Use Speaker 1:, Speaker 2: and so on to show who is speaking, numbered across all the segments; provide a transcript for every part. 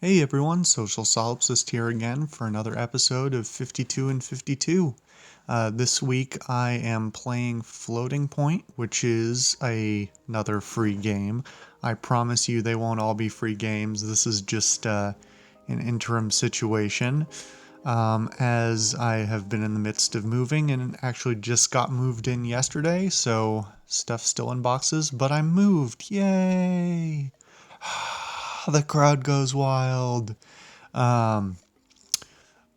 Speaker 1: Hey everyone, Social Solipsist here again for another episode of 52 and 52. This week I am playing Floating Point, which is another free game. I promise you they won't all be free games. This is just an interim situation, as I have been in the midst of moving and actually just got moved in yesterday, so stuff's still in boxes, but I moved. Yay! The crowd goes wild. Um,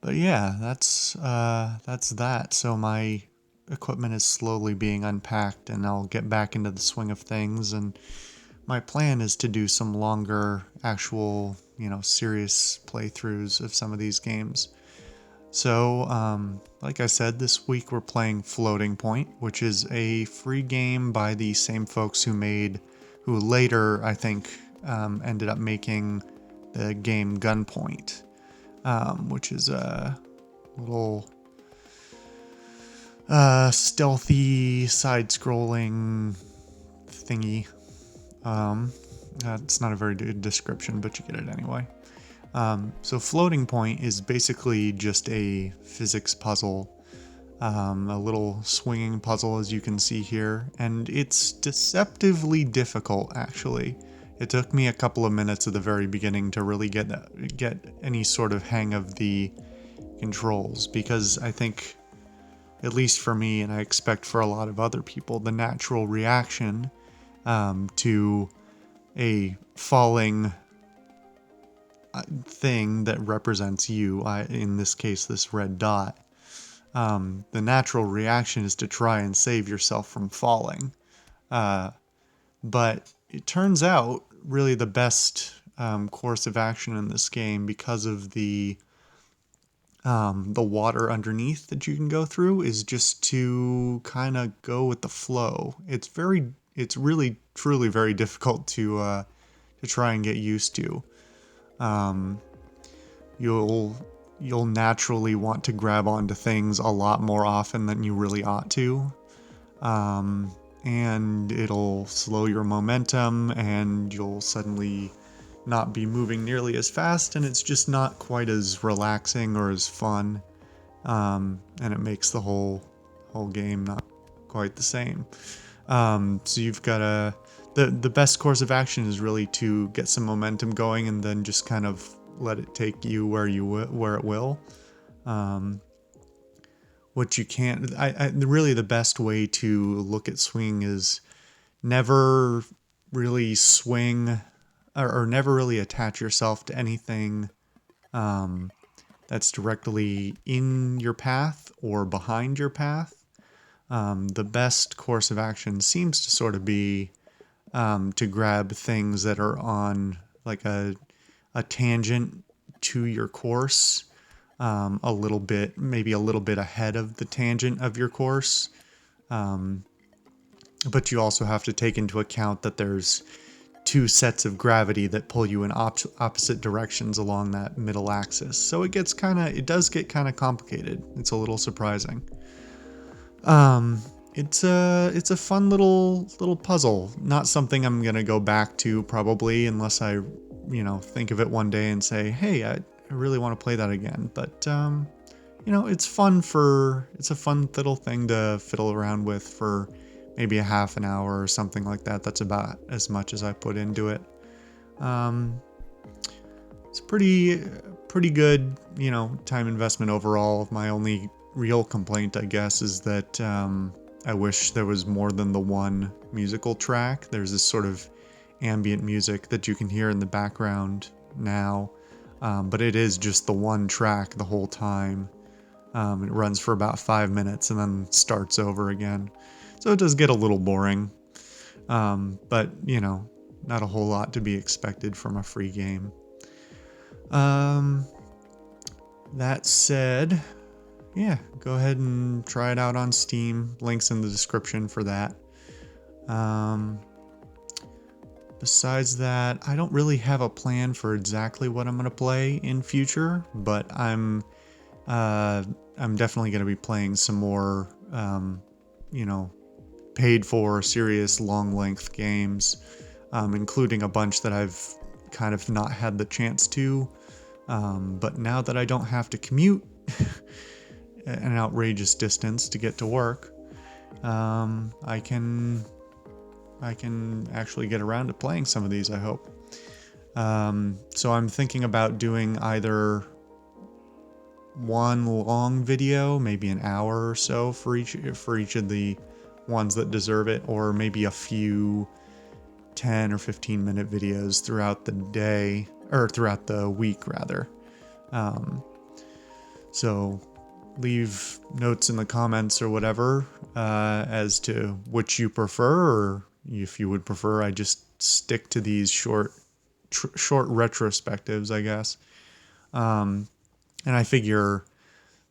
Speaker 1: but yeah, that's that. So my equipment is slowly being unpacked, and I'll get back into the swing of things. And my plan is to do some longer, actual, serious playthroughs of some of these games. So, like I said, this week we're playing Floating Point, which is a free game by the same folks who later, I think, ended up making the game Gunpoint, which is a little stealthy side-scrolling thingy. Um, it's not a very good description, but you get it anyway. So Floating Point is basically just a physics puzzle, a little swinging puzzle as you can see here, and it's deceptively difficult actually. It took me a couple of minutes at the very beginning to really get any sort of hang of the controls, because I think, at least for me, and I expect for a lot of other people, the natural reaction to a falling thing that represents you, in this case, this red dot, the natural reaction is to try and save yourself from falling. But it turns out, really, the best course of action in this game, because of the water underneath that you can go through, is just to kind of go with the flow. It's really, truly very difficult to try and get used to. Um, you'll you'll naturally want to grab onto things a lot more often than you really ought to. And it'll slow your momentum, and you'll suddenly not be moving nearly as fast, and it's just not quite as relaxing or as fun. And it makes the whole game not quite the same. So you've got the best course of action is really to get some momentum going and then just kind of let it take you where it will. What you can't, really the best way to look at swing is never really swing, or never really attach yourself to anything that's directly in your path or behind your path. The best course of action seems to sort of be to grab things that are on like a tangent to your course, a little bit, maybe a little bit ahead of the tangent of your course. But you also have to take into account that there's two sets of gravity that pull you in opposite directions along that middle axis. So it does get kind of complicated. It's a little surprising. It's a fun little puzzle. Not something I'm gonna go back to probably, unless I, think of it one day and say, hey, I really want to play that again. But it's a fun little thing to fiddle around with for maybe a half an hour or something like that. That's about as much as I put into it. Um, it's pretty good, time investment overall. My only real complaint, I guess, is that I wish there was more than the one musical track. There's this sort of ambient music that you can hear in the background now, but it is just the one track the whole time. It runs for about 5 minutes and then starts over again. So it does get a little boring, but not a whole lot to be expected from a free game. Um, that said, yeah, go ahead and try it out on Steam. Links in the description for that. Um, Besides that, I don't really have a plan for exactly what I'm going to play in future, but I'm definitely going to be playing some more, paid for serious long length games, including a bunch that I've kind of not had the chance to. But now that I don't have to commute an outrageous distance to get to work, I can actually get around to playing some of these, I hope. So I'm thinking about doing either one long video, maybe an hour or so for each of the ones that deserve it, or maybe a few 10 or 15 minute videos throughout the day, or throughout the week rather. So leave notes in the comments or whatever as to which you prefer, or if you would prefer I just stick to these short retrospectives, I guess. And I figure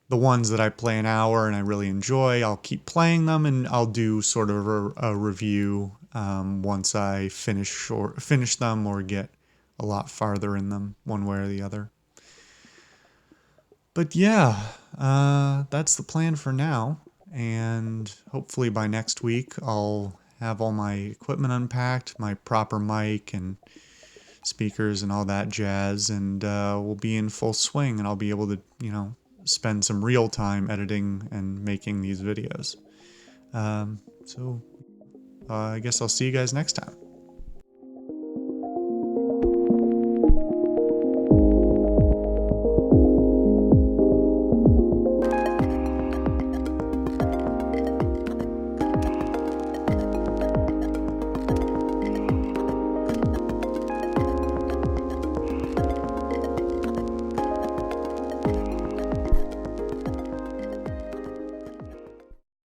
Speaker 1: the ones that I play an hour and I really enjoy, I'll keep playing them, and I'll do sort of a review once I finish them or get a lot farther in them, one way or the other. But yeah, that's the plan for now, and hopefully by next week I'll have all my equipment unpacked, my proper mic and speakers and all that jazz, and we'll be in full swing, and I'll be able to, spend some real time editing and making these videos. So I guess I'll see you guys next time.